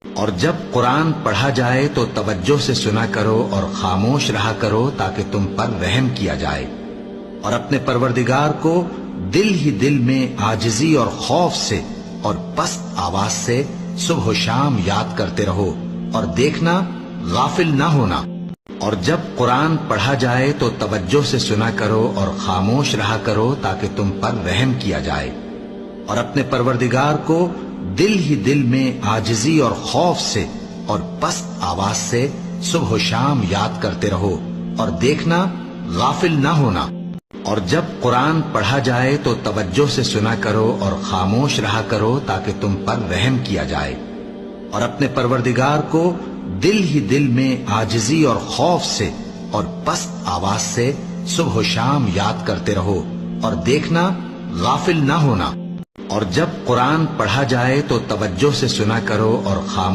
اور جب قرآن پڑھا جائے تو توجہ سے سنا کرو اور خاموش رہا کرو تاکہ تم پر رحم کیا جائے، اور اپنے پروردگار کو دل ہی دل میں عاجزی اور خوف سے اور پست آواز سے صبح و شام یاد کرتے رہو، اور دیکھنا غافل نہ ہونا۔ اور جب قرآن پڑھا جائے تو توجہ سے سنا کرو اور خاموش رہا کرو تاکہ تم پر رحم کیا جائے، اور اپنے پروردگار کو دل ہی دل میں عاجزی اور خوف سے اور پست آواز سے صبح و شام یاد کرتے رہو، اور دیکھنا غافل نہ ہونا۔ اور جب قرآن پڑھا جائے تو توجہ سے سنا کرو اور خاموش رہا کرو تاکہ تم پر رحم کیا جائے، اور اپنے پروردگار کو دل ہی دل میں عاجزی اور خوف سے اور پست آواز سے صبح و شام یاد کرتے رہو، اور دیکھنا غافل نہ ہونا۔ اور جب قرآن پڑھا جائے تو توجہ سے سنا کرو اور خاموش